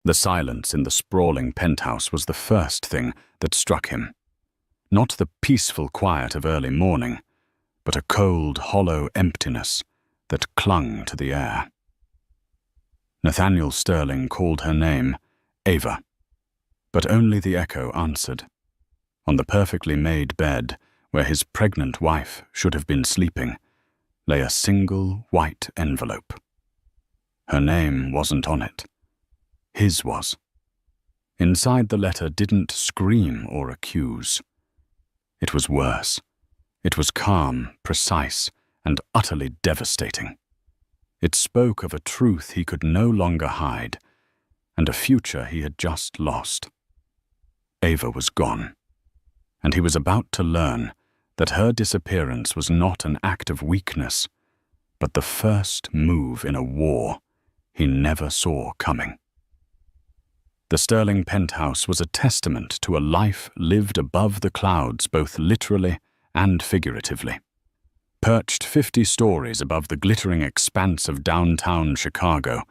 The silence in the sprawling penthouse was the first thing that struck him. Not the peaceful quiet of early morning, but a cold, hollow emptiness that clung to the air. Nathaniel Sterling called her name, Ava, but only the echo answered. On the perfectly made bed, where his pregnant wife should have been sleeping, lay a single white envelope. Her name wasn't on it. His was. Inside the letter didn't scream or accuse. It was worse. It was calm, precise, and utterly devastating. It spoke of a truth he could no longer hide, and a future he had just lost. Ava was gone, and he was about to learn that her disappearance was not an act of weakness, but the first move in a war he never saw coming. The Sterling penthouse was a testament to a life lived above the clouds, both literally and figuratively. Perched 50 stories above the glittering expanse of downtown Chicago,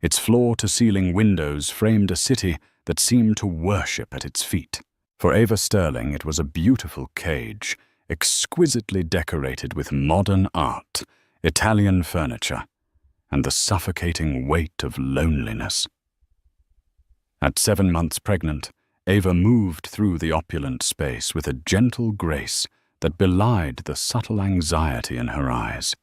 its floor-to-ceiling windows framed a city that seemed to worship at its feet. For Ava Sterling, it was a beautiful cage, exquisitely decorated with modern art, Italian furniture, and the suffocating weight of loneliness. At 7 months pregnant, Ava moved through the opulent space with a gentle grace that belied the subtle anxiety in her eyes.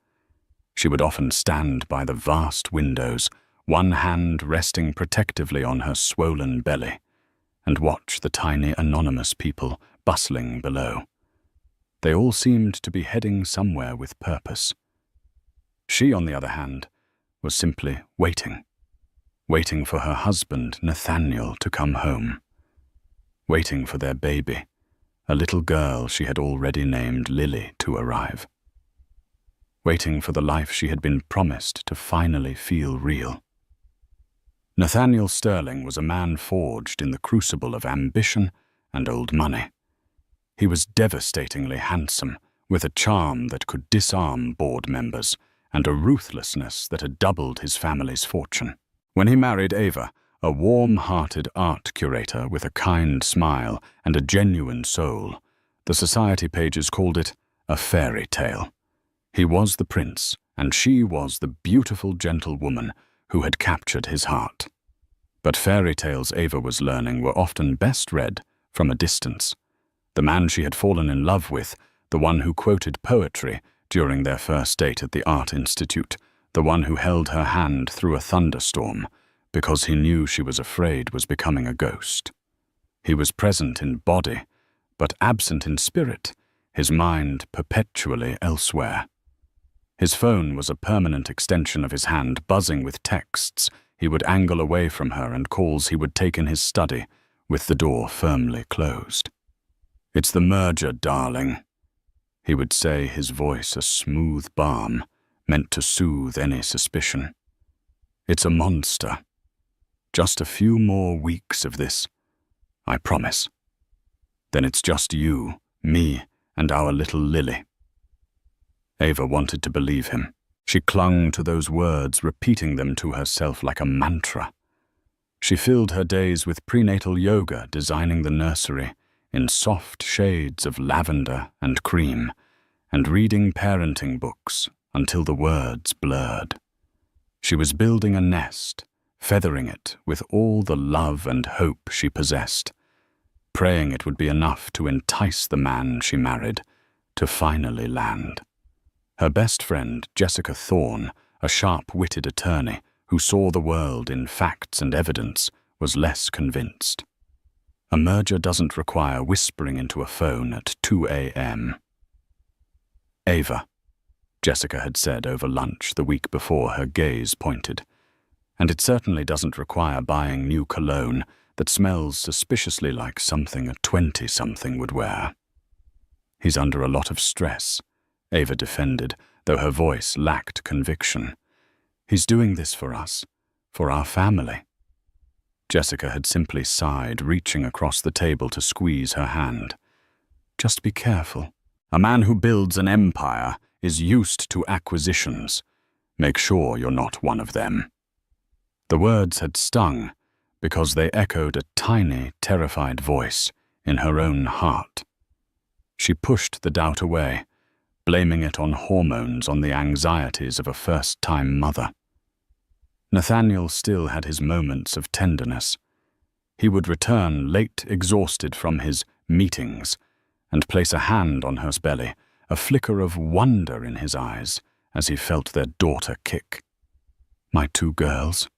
She would often stand by the vast windows, one hand resting protectively on her swollen belly, and watch the tiny anonymous people bustling below. They all seemed to be heading somewhere with purpose. She, on the other hand, was simply waiting for her husband, Nathaniel, to come home, waiting for their baby, a little girl she had already named Lily, to arrive, waiting for the life she had been promised to finally feel real. Nathaniel Sterling was a man forged in the crucible of ambition and old money. He was devastatingly handsome, with a charm that could disarm board members and a ruthlessness that had doubled his family's fortune. When he married Ava, a warm-hearted art curator with a kind smile and a genuine soul, the society pages called it a fairy tale. He was the prince, and she was the beautiful, gentle woman who had captured his heart. But fairy tales, Ava was learning, were often best read from a distance. The man she had fallen in love with, the one who quoted poetry during their first date at the Art Institute, the one who held her hand through a thunderstorm because he knew she was afraid was becoming a ghost. He was present in body, but absent in spirit, his mind perpetually elsewhere. His phone was a permanent extension of his hand, buzzing with texts he would angle away from her and calls he would take in his study, with the door firmly closed. "It's the merger, darling," he would say, his voice a smooth balm, meant to soothe any suspicion. "It's a monster. Just a few more weeks of this, I promise. Then it's just you, me, and our little Lily." Ava wanted to believe him. She clung to those words, repeating them to herself like a mantra. She filled her days with prenatal yoga, designing the nursery in soft shades of lavender and cream, and reading parenting books until the words blurred. She was building a nest, feathering it with all the love and hope she possessed, praying it would be enough to entice the man she married to finally land. Her best friend, Jessica Thorne, a sharp-witted attorney who saw the world in facts and evidence, was less convinced. A merger doesn't require whispering into a phone at 2 a.m. "Ava," Jessica had said over lunch the week before, her gaze pointed, "and it certainly doesn't require buying new cologne that smells suspiciously like something a 20-something would wear." "He's under a lot of stress," Ava defended, though her voice lacked conviction. "He's doing this for us, for our family." Jessica had simply sighed, reaching across the table to squeeze her hand. "Just be careful. A man who builds an empire is used to acquisitions. Make sure you're not one of them." The words had stung, because they echoed a tiny, terrified voice in her own heart. She pushed the doubt away, blaming it on hormones, on the anxieties of a first-time mother. Nathaniel still had his moments of tenderness. He would return late, exhausted from his meetings, and place a hand on her belly, a flicker of wonder in his eyes as he felt their daughter kick. "My two girls,"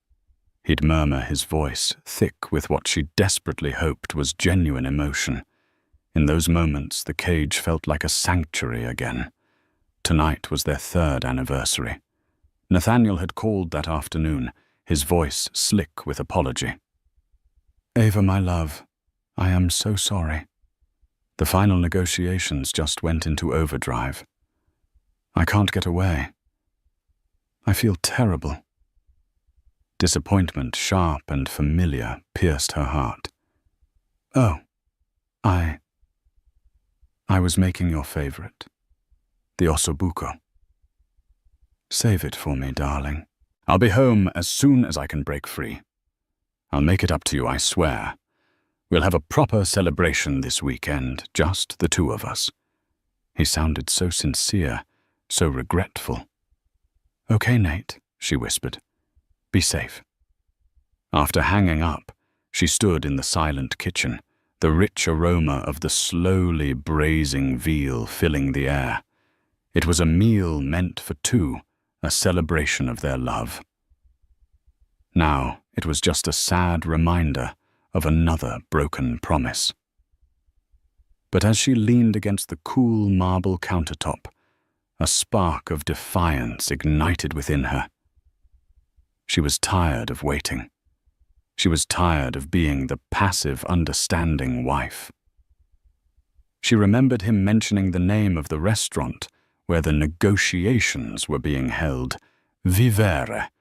he'd murmur, his voice thick with what she desperately hoped was genuine emotion. In those moments, the cage felt like a sanctuary again. Tonight was their 3rd anniversary. Nathaniel had called that afternoon, his voice slick with apology. "Ava, my love, I am so sorry. The final negotiations just went into overdrive. I can't get away. I feel terrible." Disappointment, sharp and familiar, pierced her heart. "Oh, I was making your favorite, the ossobuco. Save it for me, darling. I'll be home as soon as I can break free. I'll make it up to you, I swear. We'll have a proper celebration this weekend, just the two of us." He sounded so sincere, so regretful. "Okay, Nate," she whispered. "Be safe." After hanging up, she stood in the silent kitchen, the rich aroma of the slowly braising veal filling the air. It was a meal meant for two, a celebration of their love. Now it was just a sad reminder of another broken promise. But as she leaned against the cool marble countertop, a spark of defiance ignited within her. She was tired of waiting. She was tired of being the passive, understanding wife. She remembered him mentioning the name of the restaurant where the negotiations were being held, Vivere,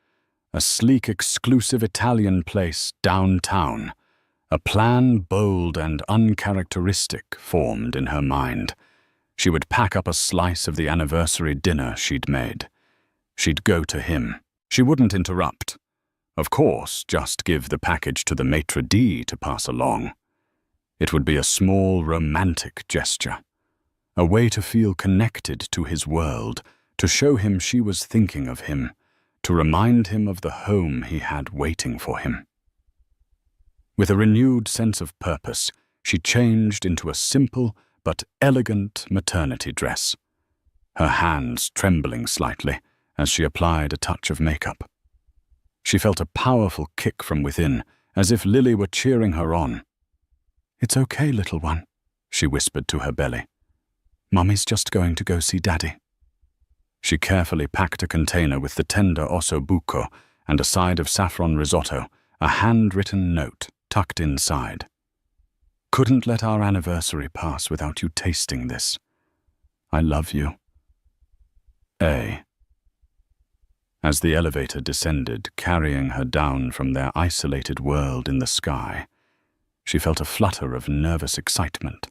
a sleek, exclusive Italian place downtown. A plan bold and uncharacteristic formed in her mind. She would pack up a slice of the anniversary dinner she'd made. She'd go to him. She wouldn't interrupt. Of course, just give the package to the maitre d' to pass along. It would be a small, romantic gesture. A way to feel connected to his world, to show him she was thinking of him, to remind him of the home he had waiting for him. With a renewed sense of purpose, she changed into a simple but elegant maternity dress, her hands trembling slightly as she applied a touch of makeup. She felt a powerful kick from within, as if Lily were cheering her on. "It's okay, little one," she whispered to her belly. "Mummy's just going to go see Daddy." She carefully packed a container with the tender ossobuco and a side of saffron risotto, a handwritten note tucked inside. "Couldn't let our anniversary pass without you tasting this. I love you. A." As the elevator descended, carrying her down from their isolated world in the sky, she felt a flutter of nervous excitement.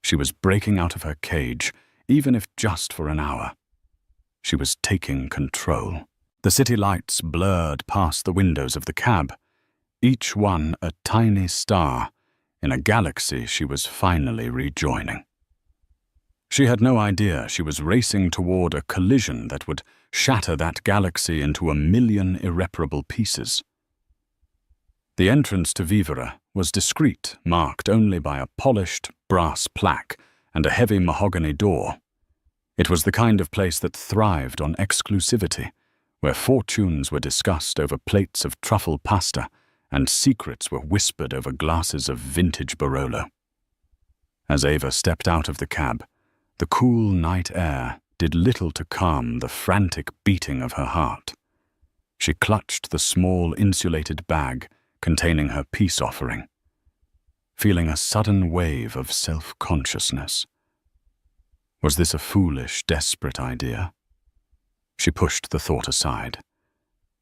She was breaking out of her cage, even if just for an hour. She was taking control. The city lights blurred past the windows of the cab, each one a tiny star in a galaxy she was finally rejoining. She had no idea she was racing toward a collision that would shatter that galaxy into 1,000,000 irreparable pieces. The entrance to Vivere was discreet, marked only by a polished brass plaque and a heavy mahogany door. It was the kind of place that thrived on exclusivity, where fortunes were discussed over plates of truffle pasta and secrets were whispered over glasses of vintage Barolo. As Ava stepped out of the cab, the cool night air did little to calm the frantic beating of her heart. She clutched the small insulated bag containing her peace offering, feeling a sudden wave of self-consciousness. Was this a foolish, desperate idea? She pushed the thought aside.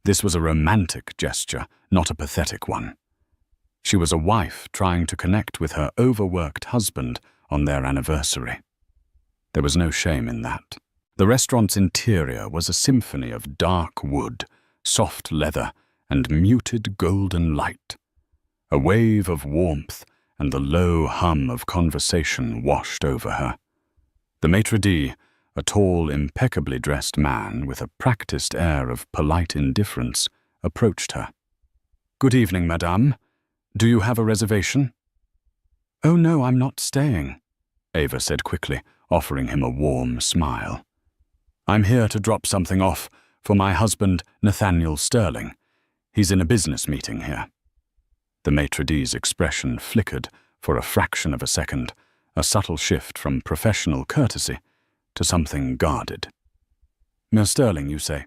This was a romantic gesture, not a pathetic one. She was a wife trying to connect with her overworked husband on their anniversary. There was no shame in that. The restaurant's interior was a symphony of dark wood, soft leather, and muted golden light. A wave of warmth and the low hum of conversation washed over her. The maitre d', a tall, impeccably dressed man with a practiced air of polite indifference, approached her. "Good evening, madame. Do you have a reservation?" "Oh no, I'm not staying," Ava said quickly, offering him a warm smile. "I'm here to drop something off for my husband, Nathaniel Sterling. He's in a business meeting here." The maitre d's expression flickered for a fraction of a second, a subtle shift from professional courtesy to something guarded. "Miss Sterling, you say?"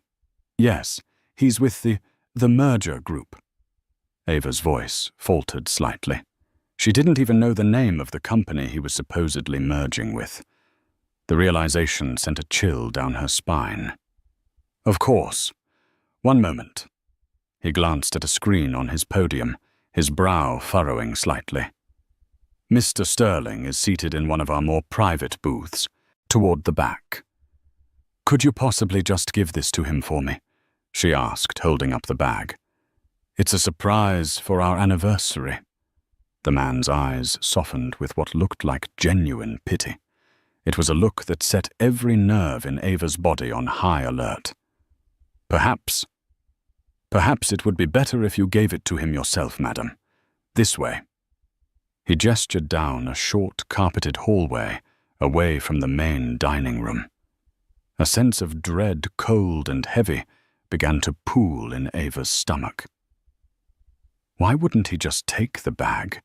"Yes, he's with the merger group." Ava's voice faltered slightly. She didn't even know the name of the company he was supposedly merging with. The realization sent a chill down her spine. "Of course. One moment." He glanced at a screen on his podium, his brow furrowing slightly. "Mr. Sterling is seated in one of our more private booths, toward the back. Could you possibly just give this to him for me?" she asked, holding up the bag. "It's a surprise for our anniversary." The man's eyes softened with what looked like genuine pity. It was a look that set every nerve in Ava's body on high alert. Perhaps it would be better if you gave it to him yourself, madam. This way." He gestured down a short, carpeted hallway away from the main dining room. A sense of dread, cold and heavy, began to pool in Ava's stomach. Why wouldn't he just take the bag?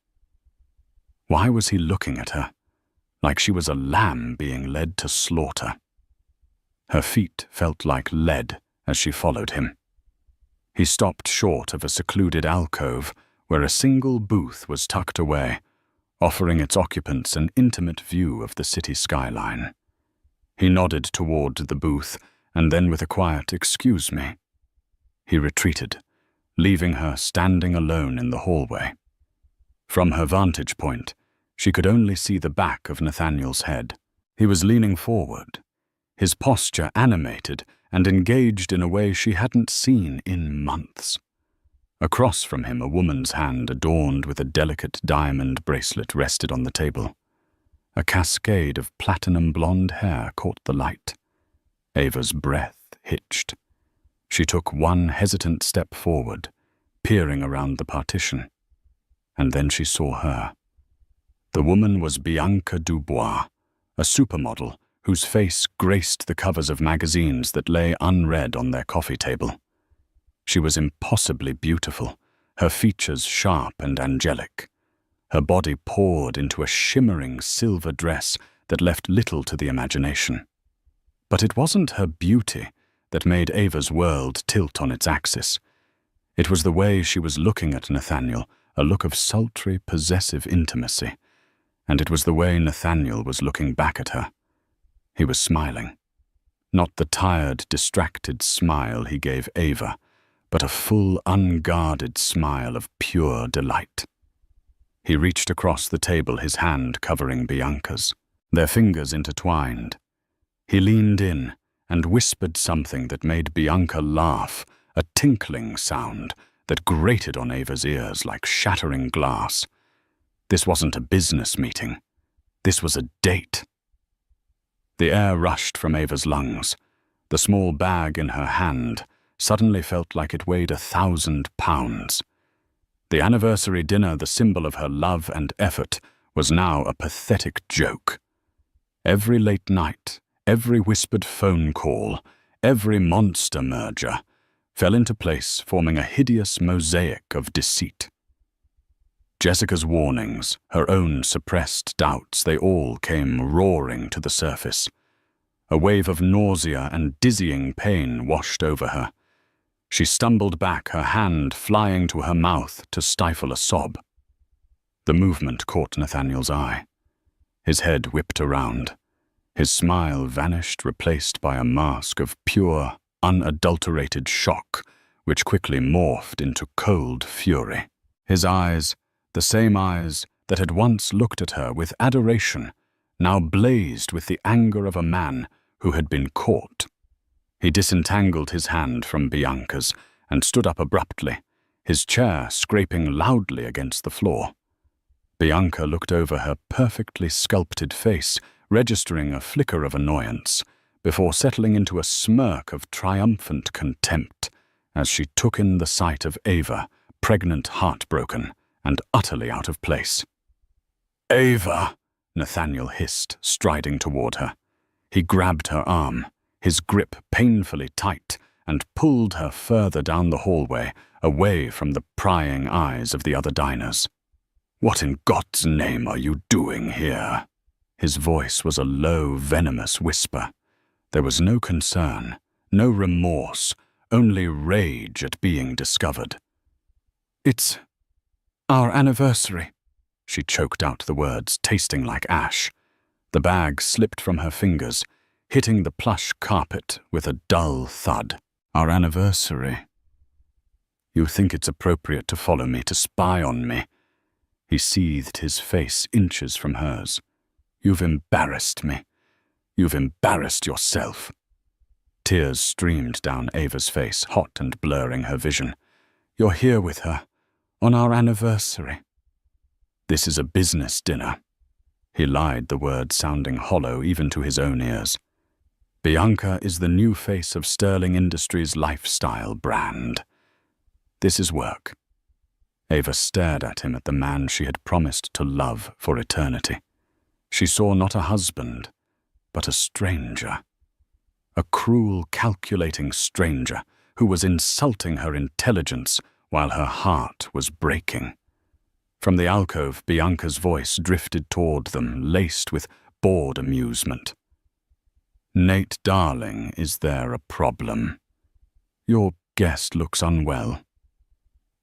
Why was he looking at her, like she was a lamb being led to slaughter? Her feet felt like lead as she followed him. He stopped short of a secluded alcove where a single booth was tucked away, offering its occupants an intimate view of the city skyline. He nodded toward the booth, and then with a quiet "excuse me," he retreated, leaving her standing alone in the hallway. From her vantage point, she could only see the back of Nathaniel's head. He was leaning forward, his posture animated and engaged in a way she hadn't seen in months. Across from him, a woman's hand adorned with a delicate diamond bracelet rested on the table. A cascade of platinum blonde hair caught the light. Ava's breath hitched. She took one hesitant step forward, peering around the partition. And then she saw her. The woman was Bianca Dubois, a supermodel whose face graced the covers of magazines that lay unread on their coffee table. She was impossibly beautiful, her features sharp and angelic. Her body poured into a shimmering silver dress that left little to the imagination. But it wasn't her beauty that made Ava's world tilt on its axis. It was the way she was looking at Nathaniel, a look of sultry, possessive intimacy. And it was the way Nathaniel was looking back at her. He was smiling. Not the tired, distracted smile he gave Ava, but a full, unguarded smile of pure delight. He reached across the table, his hand covering Bianca's. Their fingers intertwined. He leaned in and whispered something that made Bianca laugh, a tinkling sound that grated on Ava's ears like shattering glass. This wasn't a business meeting. This was a date. The air rushed from Ava's lungs. The small bag in her hand suddenly felt like it weighed 1,000 pounds. The anniversary dinner, the symbol of her love and effort, was now a pathetic joke. Every late night, every whispered phone call, every monster merger fell into place, forming a hideous mosaic of deceit. Jessica's warnings, her own suppressed doubts, they all came roaring to the surface. A wave of nausea and dizzying pain washed over her. She stumbled back, her hand flying to her mouth to stifle a sob. The movement caught Nathaniel's eye. His head whipped around. His smile vanished, replaced by a mask of pure, unadulterated shock, which quickly morphed into cold fury. His eyes, the same eyes that had once looked at her with adoration, now blazed with the anger of a man who had been caught. He disentangled his hand from Bianca's and stood up abruptly, his chair scraping loudly against the floor. Bianca looked over her perfectly sculpted face, registering a flicker of annoyance, before settling into a smirk of triumphant contempt as she took in the sight of Ava, pregnant, heartbroken, and utterly out of place. "Ava!" Nathaniel hissed, striding toward her. He grabbed her arm, his grip painfully tight, and pulled her further down the hallway, away from the prying eyes of the other diners. "What in God's name are you doing here?" His voice was a low, venomous whisper. There was no concern, no remorse, only rage at being discovered. "It's our anniversary," she choked out the words, tasting like ash. The bag slipped from her fingers, hitting the plush carpet with a dull thud. "Our anniversary. You think it's appropriate to follow me, to spy on me?" He seethed, his face inches from hers. "You've embarrassed me. You've embarrassed yourself." Tears streamed down Ava's face, hot and blurring her vision. "You're here with her, on our anniversary." "This is a business dinner." He lied, the words sounding hollow even to his own ears. "Bianca is the new face of Sterling Industries' lifestyle brand. This is work." Ava stared at him, at the man she had promised to love for eternity. She saw not a husband, but a stranger. A cruel, calculating stranger who was insulting her intelligence while her heart was breaking. From the alcove, Bianca's voice drifted toward them, laced with bored amusement. "Nate, darling, is there a problem? Your guest looks unwell."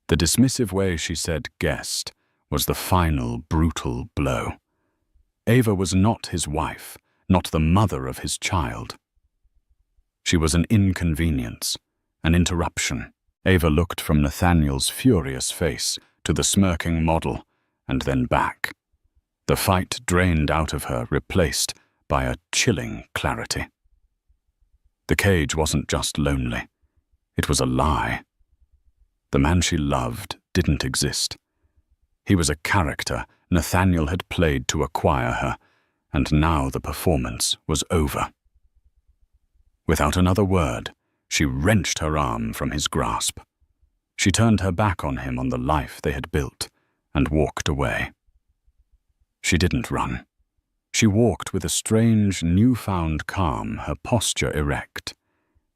The dismissive way she said guest was the final, brutal blow. Ava was not his wife, not the mother of his child. She was an inconvenience, an interruption. Ava looked from Nathaniel's furious face to the smirking model, and then back. The fight drained out of her, replaced by a chilling clarity. The cage wasn't just lonely. It was a lie. The man she loved didn't exist. He was a character Nathaniel had played to acquire her, and now the performance was over. Without another word, she wrenched her arm from his grasp. She turned her back on him, on the life they had built, and walked away. She didn't run. She walked with a strange, newfound calm, her posture erect.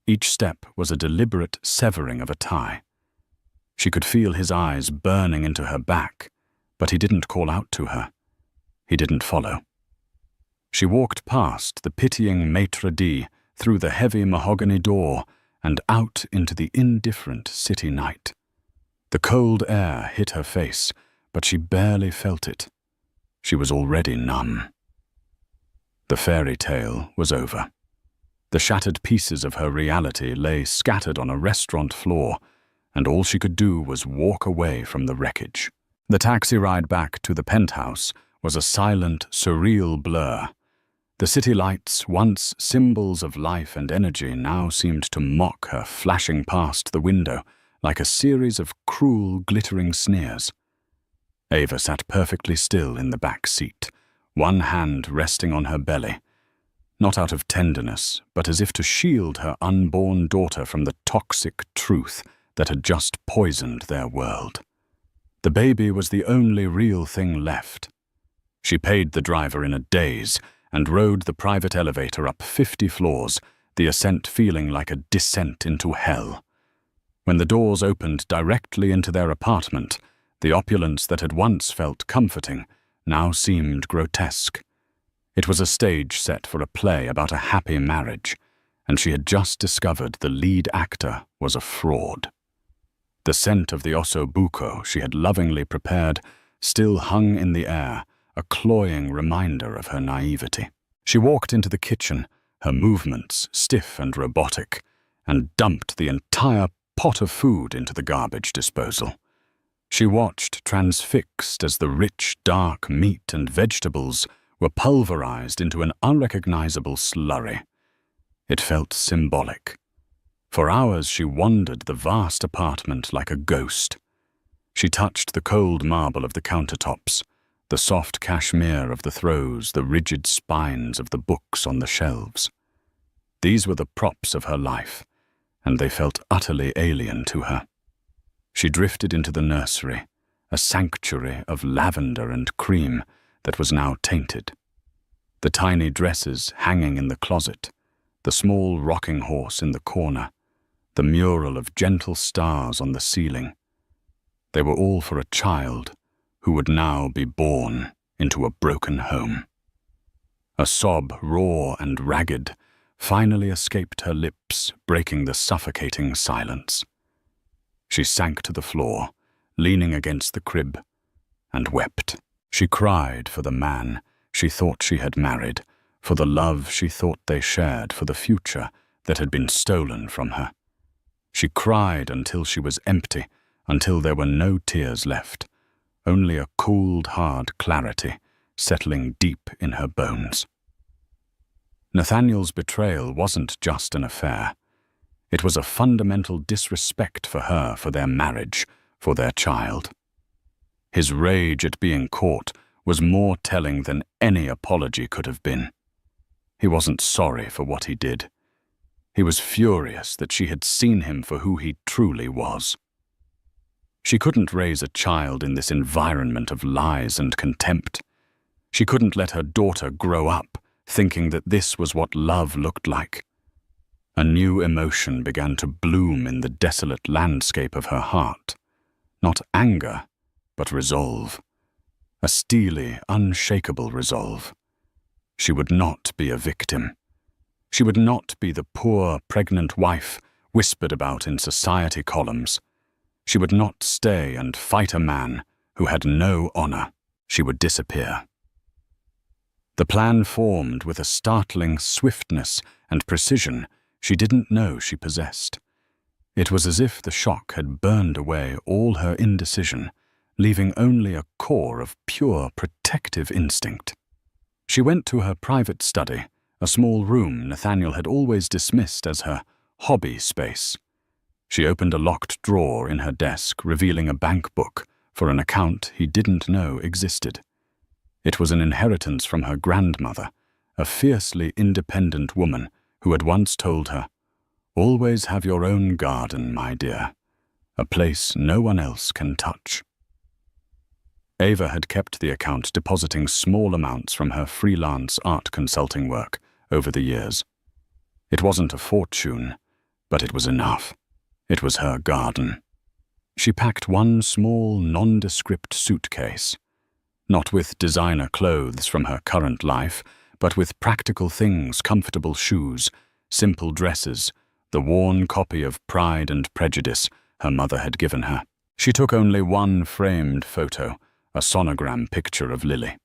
Each step was a deliberate severing of a tie. She could feel his eyes burning into her back, but he didn't call out to her. He didn't follow. She walked past the pitying maitre d', through the heavy mahogany door, and out into the indifferent city night. The cold air hit her face, but she barely felt it. She was already numb. The fairy tale was over. The shattered pieces of her reality lay scattered on a restaurant floor, and all she could do was walk away from the wreckage. The taxi ride back to the penthouse was a silent, surreal blur. The city lights, once symbols of life and energy, now seemed to mock her, flashing past the window like a series of cruel, glittering sneers. Ava sat perfectly still in the back seat, one hand resting on her belly, not out of tenderness, but as if to shield her unborn daughter from the toxic truth that had just poisoned their world. The baby was the only real thing left. She paid the driver in a daze and rode the private elevator up 50 floors, the ascent feeling like a descent into hell. When the doors opened directly into their apartment, the opulence that had once felt comforting now seemed grotesque. It was a stage set for a play about a happy marriage, and she had just discovered the lead actor was a fraud. The scent of the osso buco she had lovingly prepared still hung in the air, a cloying reminder of her naivety. She walked into the kitchen, her movements stiff and robotic, and dumped the entire pot of food into the garbage disposal. She watched, transfixed, as the rich, dark meat and vegetables were pulverized into an unrecognizable slurry. It felt symbolic. For hours she wandered the vast apartment like a ghost, She touched the cold marble of the countertops, the soft cashmere of the throws, the rigid spines of the books on the shelves. These were the props of her life, and they felt utterly alien to her. She drifted into the nursery, a sanctuary of lavender and cream that was now tainted. The tiny dresses hanging in the closet, the small rocking horse in the corner, the mural of gentle stars on the ceiling. They were all for a child who would now be born into a broken home. A sob, raw and ragged, finally escaped her lips, breaking the suffocating silence. She sank to the floor, leaning against the crib, and wept. She cried for the man she thought she had married, for the love she thought they shared, for the future that had been stolen from her. She cried until she was empty, until there were no tears left, only a cold, hard clarity settling deep in her bones. Nathaniel's betrayal wasn't just an affair. It was a fundamental disrespect for her, for their marriage, for their child. His rage at being caught was more telling than any apology could have been. He wasn't sorry for what he did. He was furious that she had seen him for who he truly was. She couldn't raise a child in this environment of lies and contempt. She couldn't let her daughter grow up thinking that this was what love looked like. A new emotion began to bloom in the desolate landscape of her heart. Not anger, but resolve. A steely, unshakable resolve. She would not be a victim. She would not be the poor, pregnant wife whispered about in society columns. She would not stay and fight a man who had no honor. She would disappear. The plan formed with a startling swiftness and precision she didn't know she possessed. It was as if the shock had burned away all her indecision, leaving only a core of pure protective instinct. She went to her private study, a small room Nathaniel had always dismissed as her hobby space. She opened a locked drawer in her desk, revealing a bank book for an account he didn't know existed. It was an inheritance from her grandmother, a fiercely independent woman who had once told her, "Always have your own garden, my dear, a place no one else can touch." Ava had kept the account, depositing small amounts from her freelance art consulting work over the years. It wasn't a fortune, but it was enough. It was her garden. She packed one small, nondescript suitcase, not with designer clothes from her current life, but with practical things, comfortable shoes, simple dresses, the worn copy of Pride and Prejudice her mother had given her. She took only one framed photo, a sonogram picture of Lily.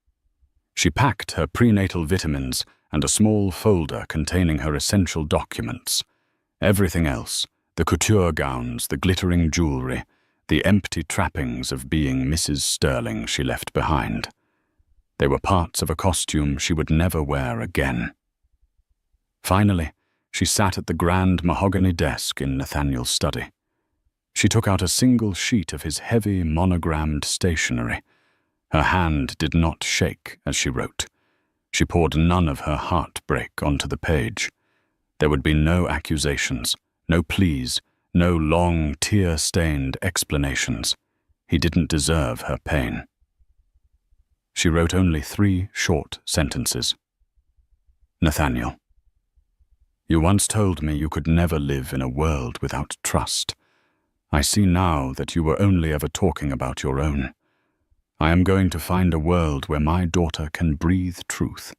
She packed her prenatal vitamins and a small folder containing her essential documents. Everything else, the couture gowns, the glittering jewelry, the empty trappings of being Mrs. Sterling, she left behind. They were parts of a costume she would never wear again. Finally, she sat at the grand mahogany desk in Nathaniel's study. She took out a single sheet of his heavy, monogrammed stationery. Her hand did not shake as she wrote. She poured none of her heartbreak onto the page. There would be no accusations, no pleas, no long, tear-stained explanations. He didn't deserve her pain. She wrote only 3 short sentences. Nathaniel, you once told me you could never live in a world without trust. I see now that you were only ever talking about your own. I am going to find a world where my daughter can breathe truth.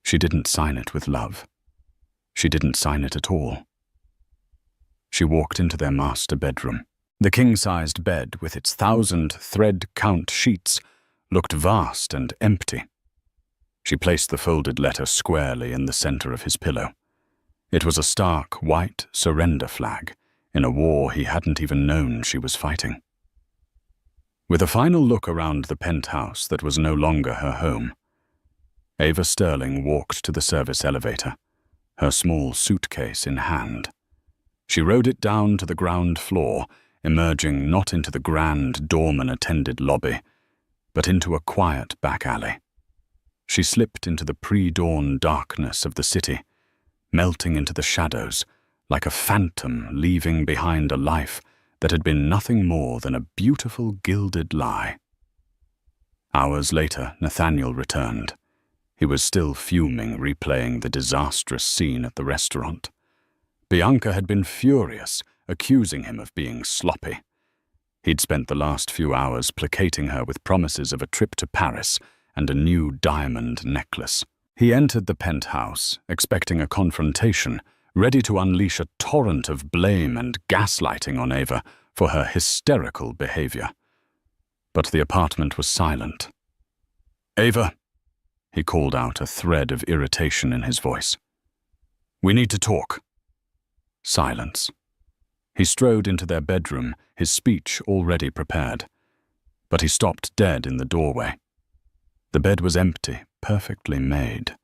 She didn't sign it with love. She didn't sign it at all. She walked into their master bedroom. The king-sized bed, with its 1,000 thread-count sheets, looked vast and empty. She placed the folded letter squarely in the center of his pillow. It was a stark, white surrender flag in a war he hadn't even known she was fighting. With a final look around the penthouse that was no longer her home, Ava Sterling walked to the service elevator, her small suitcase in hand. She rode it down to the ground floor, emerging not into the grand doorman-attended lobby, but into a quiet back alley. She slipped into the pre-dawn darkness of the city, melting into the shadows like a phantom leaving behind a life that had been nothing more than a beautiful gilded lie. Hours later, Nathaniel returned. He was still fuming, replaying the disastrous scene at the restaurant. Bianca had been furious, accusing him of being sloppy. He'd spent the last few hours placating her with promises of a trip to Paris and a new diamond necklace. He entered the penthouse, expecting a confrontation, ready to unleash a torrent of blame and gaslighting on Ava for her hysterical behavior. But the apartment was silent. "Ava," he called out, a thread of irritation in his voice. "We need to talk." Silence. He strode into their bedroom, his speech already prepared. But he stopped dead in the doorway. The bed was empty, perfectly made.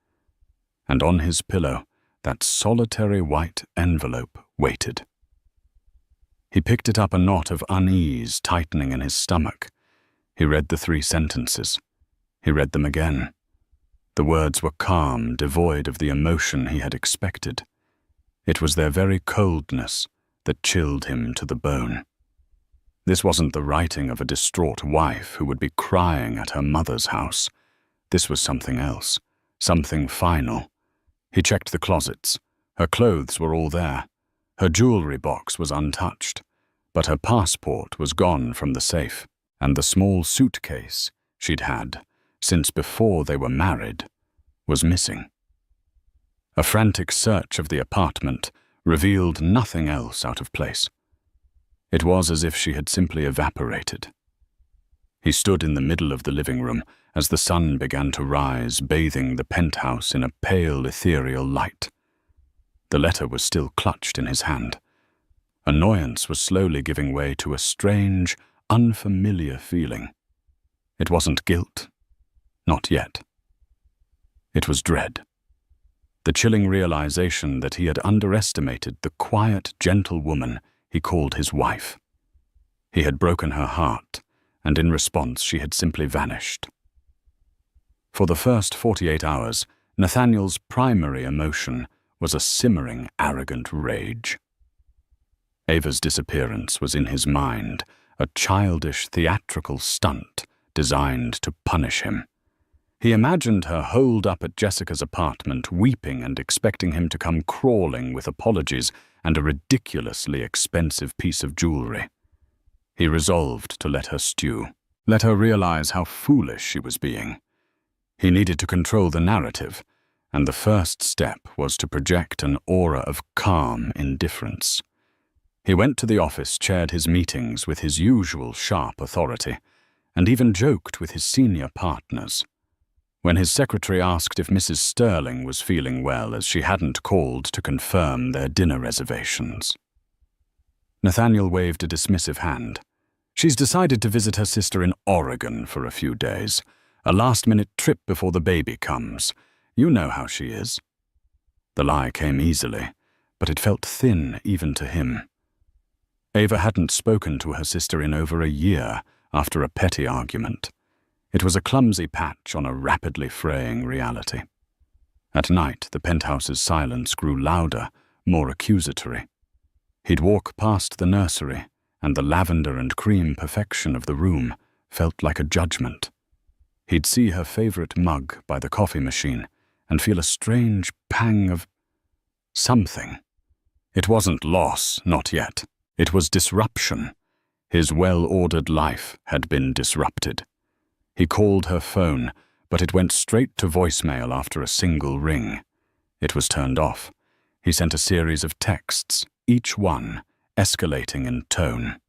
And on his pillow, that solitary white envelope waited. He picked it up, a knot of unease tightening in his stomach. He read the 3 sentences. He read them again. The words were calm, devoid of the emotion he had expected. It was their very coldness that chilled him to the bone. This wasn't the writing of a distraught wife who would be crying at her mother's house. This was something else, something final. He checked the closets. Her clothes were all there. Her jewelry box was untouched, but her passport was gone from the safe, and the small suitcase she'd had since before they were married was missing. A frantic search of the apartment revealed nothing else out of place. It was as if she had simply evaporated. He stood in the middle of the living room as the sun began to rise, bathing the penthouse in a pale, ethereal light. The letter was still clutched in his hand. Annoyance was slowly giving way to a strange, unfamiliar feeling. It wasn't guilt. Not yet. It was dread. The chilling realization that he had underestimated the quiet, gentle woman he called his wife. He had broken her heart, and in response she had simply vanished. For the first 48 hours, Nathaniel's primary emotion was a simmering, arrogant rage. Ava's disappearance was in his mind, a childish, theatrical stunt designed to punish him. He imagined her holed up at Jessica's apartment, weeping and expecting him to come crawling with apologies and a ridiculously expensive piece of jewelry. He resolved to let her stew, let her realize how foolish she was being. He needed to control the narrative, and the first step was to project an aura of calm indifference. He went to the office, chaired his meetings with his usual sharp authority, and even joked with his senior partners. When his secretary asked if Mrs. Sterling was feeling well, as she hadn't called to confirm their dinner reservations. Nathaniel waved a dismissive hand. "She's decided to visit her sister in Oregon for a few days. A last-minute trip before the baby comes. You know how she is." The lie came easily, but it felt thin even to him. Ava hadn't spoken to her sister in over a year after a petty argument. It was a clumsy patch on a rapidly fraying reality. At night, the penthouse's silence grew louder, more accusatory. He'd walk past the nursery, and the lavender and cream perfection of the room felt like a judgment. He'd see her favorite mug by the coffee machine and feel a strange pang of something. It wasn't loss, not yet. It was disruption. His well-ordered life had been disrupted. He called her phone, but it went straight to voicemail after a single ring. It was turned off. He sent a series of texts, each one escalating in tone.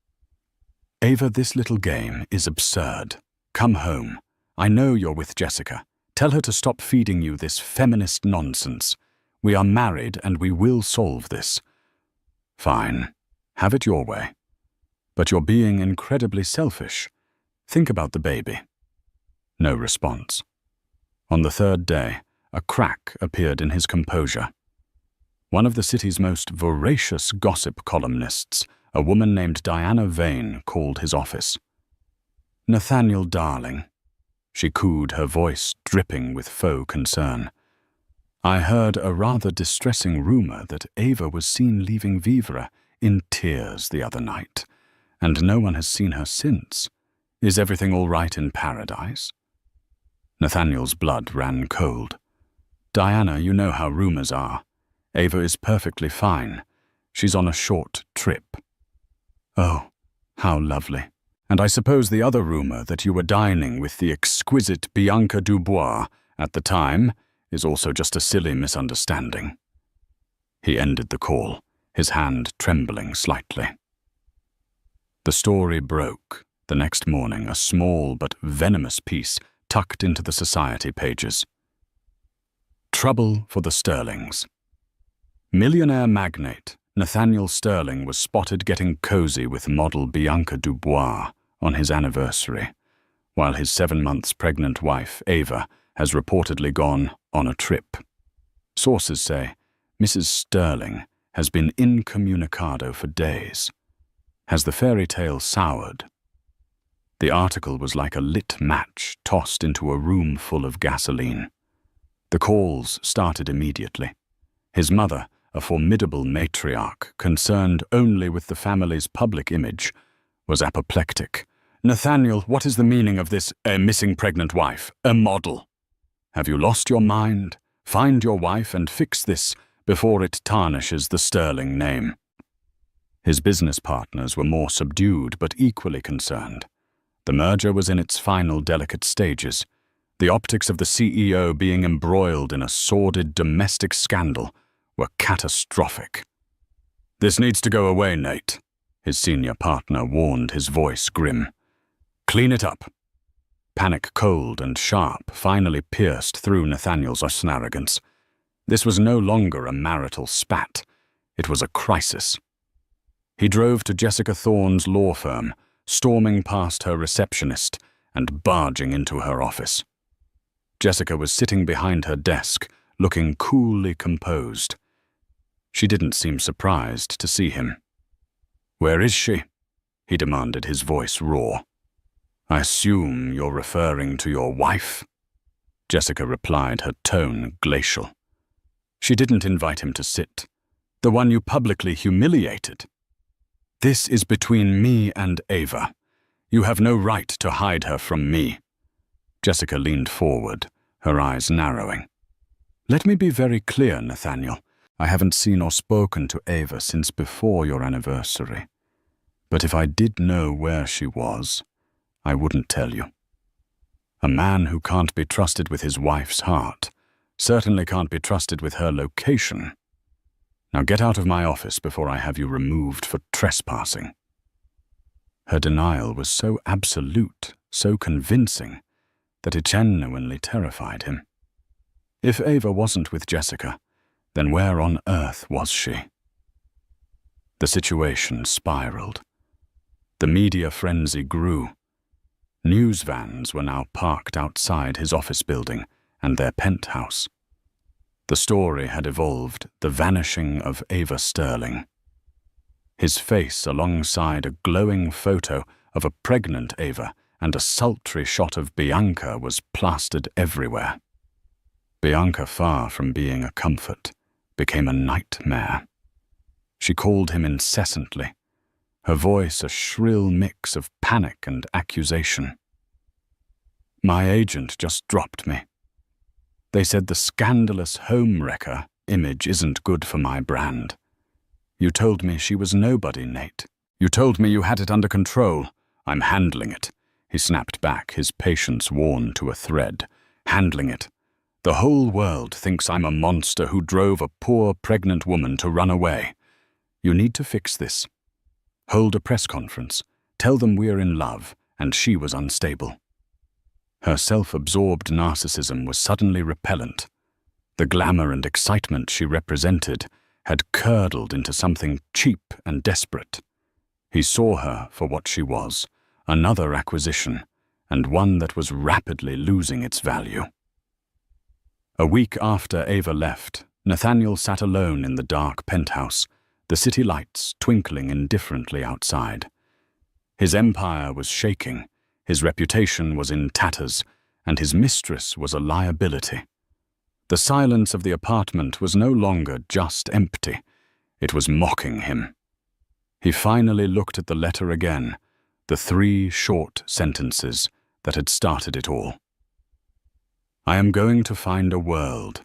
"Ava, this little game is absurd. Come home. I know you're with Jessica. Tell her to stop feeding you this feminist nonsense. We are married and we will solve this." "Fine. Have it your way. But you're being incredibly selfish. Think about the baby." No response. On the 3rd day, a crack appeared in his composure. One of the city's most voracious gossip columnists, a woman named Diana Vane called his office. "Nathaniel, darling," she cooed, her voice dripping with faux concern. "I heard a rather distressing rumor that Ava was seen leaving Vivre in tears the other night, and no one has seen her since. Is everything all right in paradise?" Nathaniel's blood ran cold. "Diana, you know how rumors are. Ava is perfectly fine. She's on a short trip." "Oh, how lovely. And I suppose the other rumor that you were dining with the exquisite Bianca Dubois at the time is also just a silly misunderstanding." He ended the call, his hand trembling slightly. The story broke the next morning, a small but venomous piece tucked into the society pages. Trouble for the Sterlings. Millionaire magnate Nathaniel Sterling was spotted getting cozy with model Bianca Dubois on his anniversary, while his 7 months pregnant wife, Ava, has reportedly gone on a trip. Sources say Mrs. Sterling has been incommunicado for days. Has the fairy tale soured? The article was like a lit match tossed into a room full of gasoline. The calls started immediately. His mother, a formidable matriarch concerned only with the family's public image, was apoplectic. "Nathaniel, what is the meaning of this, a missing pregnant wife, a model? Have you lost your mind? Find your wife and fix this before it tarnishes the Sterling name." His business partners were more subdued but equally concerned. The merger was in its final delicate stages, the optics of the CEO being embroiled in a sordid domestic scandal were catastrophic. "This needs to go away, Nate," his senior partner warned, his voice grim. "Clean it up." Panic, cold and sharp, finally pierced through Nathaniel's arrogance. This was no longer a marital spat. It was a crisis. He drove to Jessica Thorne's law firm, storming past her receptionist and barging into her office. Jessica was sitting behind her desk, looking coolly composed. She didn't seem surprised to see him. "Where is she?" he demanded, his voice raw. "I assume you're referring to your wife?" Jessica replied, her tone glacial. "She didn't invite him to sit. The one you publicly humiliated. This is between me and Ava. You have no right to hide her from me." Jessica leaned forward, her eyes narrowing. "Let me be very clear, Nathaniel. I haven't seen or spoken to Ava since before your anniversary. But if I did know where she was, I wouldn't tell you. A man who can't be trusted with his wife's heart certainly can't be trusted with her location. Now get out of my office before I have you removed for trespassing." Her denial was so absolute, so convincing, that it genuinely terrified him. If Ava wasn't with Jessica, then where on earth was she? The situation spiraled. The media frenzy grew. News vans were now parked outside his office building and their penthouse. The story had evolved the vanishing of Ava Sterling. His face alongside a glowing photo of a pregnant Ava and a sultry shot of Bianca was plastered everywhere. Bianca, far from being a comfort, became a nightmare. She called him incessantly, her voice a shrill mix of panic and accusation. "My agent just dropped me. They said the scandalous homewrecker image isn't good for my brand. You told me she was nobody, Nate. You told me you had it under control. I'm handling it." He snapped back, his patience worn to a thread. "Handling it. The whole world thinks I'm a monster who drove a poor pregnant woman to run away. You need to fix this. Hold a press conference. Tell them we're in love and she was unstable." Her self-absorbed narcissism was suddenly repellent. The glamour and excitement she represented had curdled into something cheap and desperate. He saw her for what she was, another acquisition, and one that was rapidly losing its value. A week after Ava left, Nathaniel sat alone in the dark penthouse, the city lights twinkling indifferently outside. His empire was shaking, his reputation was in tatters, and his mistress was a liability. The silence of the apartment was no longer just empty, it was mocking him. He finally looked at the letter again, the 3 short sentences that had started it all. I am going to find a world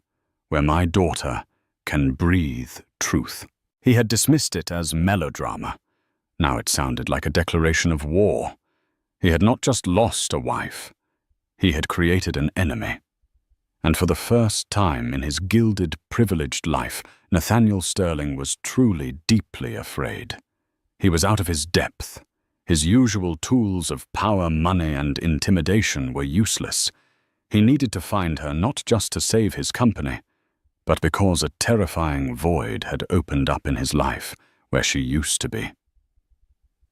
where my daughter can breathe truth. He had dismissed it as melodrama. Now it sounded like a declaration of war. He had not just lost a wife, he had created an enemy. And for the first time in his gilded, privileged life, Nathaniel Sterling was truly deeply afraid. He was out of his depth. His usual tools of power, money, and intimidation were useless. He needed to find her not just to save his company, but because a terrifying void had opened up in his life where she used to be.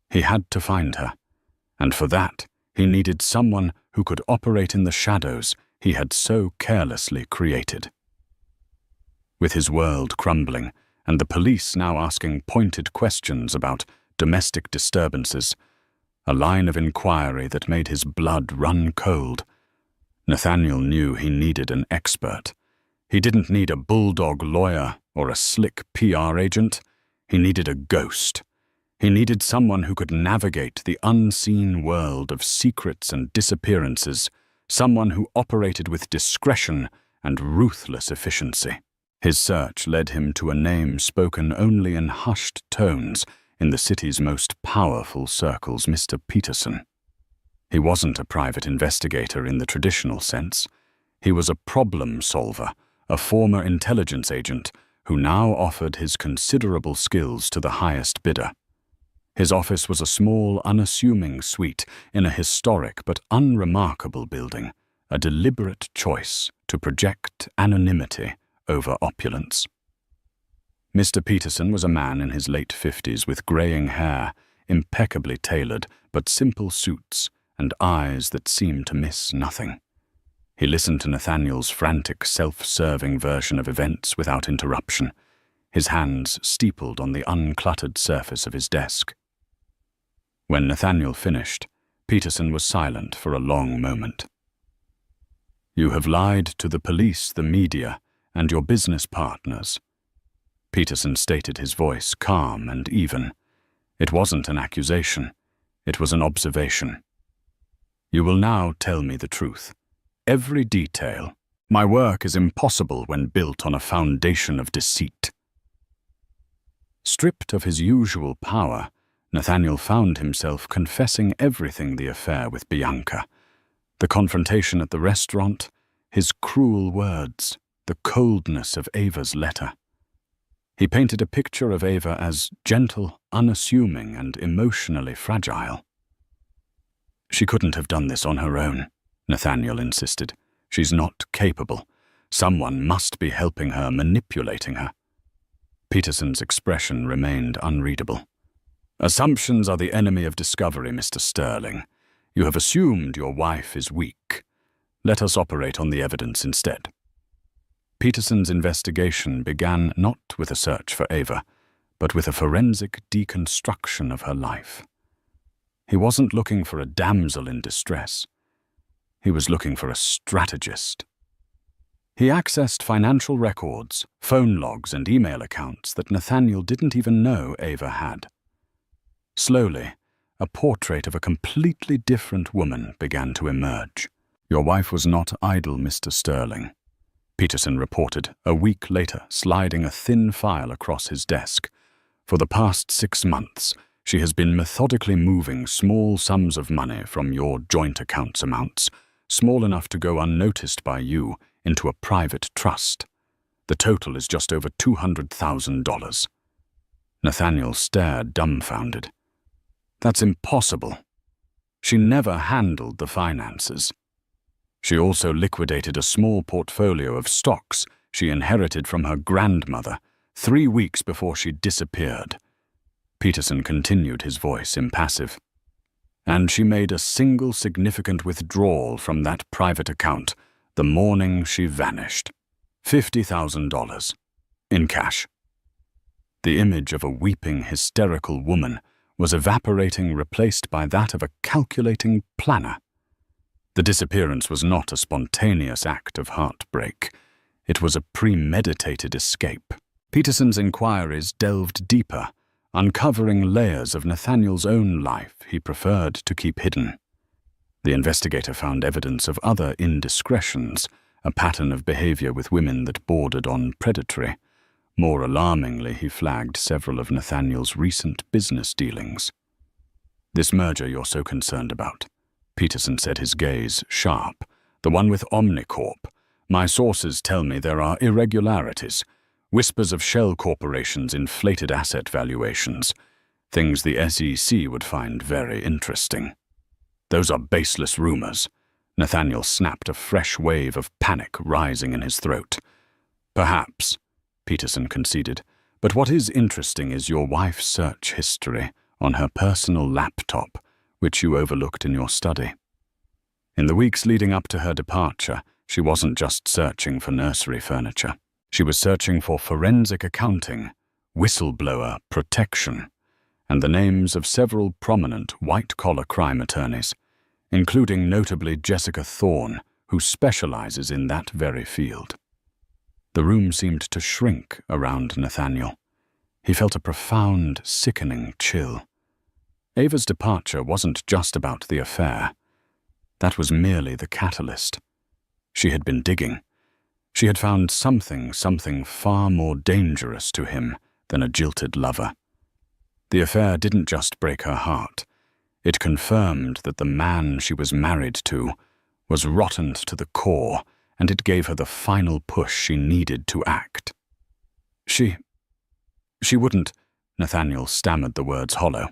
He had to find her, and for that he needed someone who could operate in the shadows he had so carelessly created. With his world crumbling, and the police now asking pointed questions about domestic disturbances, a line of inquiry that made his blood run cold, Nathaniel knew he needed an expert. He didn't need a bulldog lawyer or a slick PR agent. He needed a ghost. He needed someone who could navigate the unseen world of secrets and disappearances, someone who operated with discretion and ruthless efficiency. His search led him to a name spoken only in hushed tones in the city's most powerful circles, Mr. Peterson. He wasn't a private investigator in the traditional sense. He was a problem solver, a former intelligence agent who now offered his considerable skills to the highest bidder. His office was a small, unassuming suite in a historic but unremarkable building, a deliberate choice to project anonymity over opulence. Mr. Peterson was a man in his late 50s with graying hair, impeccably tailored but simple suits, and eyes that seemed to miss nothing. He listened to Nathaniel's frantic, self-serving version of events without interruption, his hands steepled on the uncluttered surface of his desk. When Nathaniel finished, Peterson was silent for a long moment. You have lied to the police, the media, and your business partners. Peterson stated, his voice calm and even. It wasn't an accusation. It was an observation. You will now tell me the truth. Every detail. My work is impossible when built on a foundation of deceit. Stripped of his usual power, Nathaniel found himself confessing everything: the affair with Bianca, the confrontation at the restaurant, his cruel words, the coldness of Ava's letter. He painted a picture of Ava as gentle, unassuming, and emotionally fragile. She couldn't have done this on her own, Nathaniel insisted. She's not capable. Someone must be helping her, manipulating her. Peterson's expression remained unreadable. Assumptions are the enemy of discovery, Mr. Sterling. You have assumed your wife is weak. Let us operate on the evidence instead. Peterson's investigation began not with a search for Ava, but with a forensic deconstruction of her life. He wasn't looking for a damsel in distress. He was looking for a strategist. He accessed financial records, phone logs, and email accounts that Nathaniel didn't even know Ava had. Slowly, a portrait of a completely different woman began to emerge. Your wife was not idle, Mr. Sterling, Peterson reported a week later, sliding a thin file across his desk. For the past 6 months, she has been methodically moving small sums of money from your joint accounts amounts, small enough to go unnoticed by you, into a private trust. The total is just over $200,000. Nathaniel stared dumbfounded. That's impossible. She never handled the finances. She also liquidated a small portfolio of stocks she inherited from her grandmother 3 weeks before she disappeared. Peterson continued, his voice impassive. And she made a single significant withdrawal from that private account the morning she vanished. $50,000 in cash. The image of a weeping, hysterical woman was evaporating, replaced by that of a calculating planner. The disappearance was not a spontaneous act of heartbreak. It was a premeditated escape. Peterson's inquiries delved deeper, uncovering layers of Nathaniel's own life he preferred to keep hidden. The investigator found evidence of other indiscretions, a pattern of behavior with women that bordered on predatory. More alarmingly, he flagged several of Nathaniel's recent business dealings. "This merger you're so concerned about," Peterson said, his gaze sharp. "The one with Omnicorp. My sources tell me there are irregularities, whispers of shell corporations' inflated asset valuations, things the SEC would find very interesting." "Those are baseless rumors." Nathaniel snapped, a fresh wave of panic rising in his throat. "Perhaps," Peterson conceded, "but what is interesting is your wife's search history on her personal laptop, which you overlooked in your study. In the weeks leading up to her departure, she wasn't just searching for nursery furniture. She was searching for forensic accounting, whistleblower protection, and the names of several prominent white-collar crime attorneys, including notably Jessica Thorne, who specializes in that very field." The room seemed to shrink around Nathaniel. He felt a profound, sickening chill. Ava's departure wasn't just about the affair. That was merely the catalyst. She had been digging. She had found something far more dangerous to him than a jilted lover. The affair didn't just break her heart. It confirmed that the man she was married to was rotten to the core, and it gave her the final push she needed to act. She wouldn't," Nathaniel stammered the words hollow.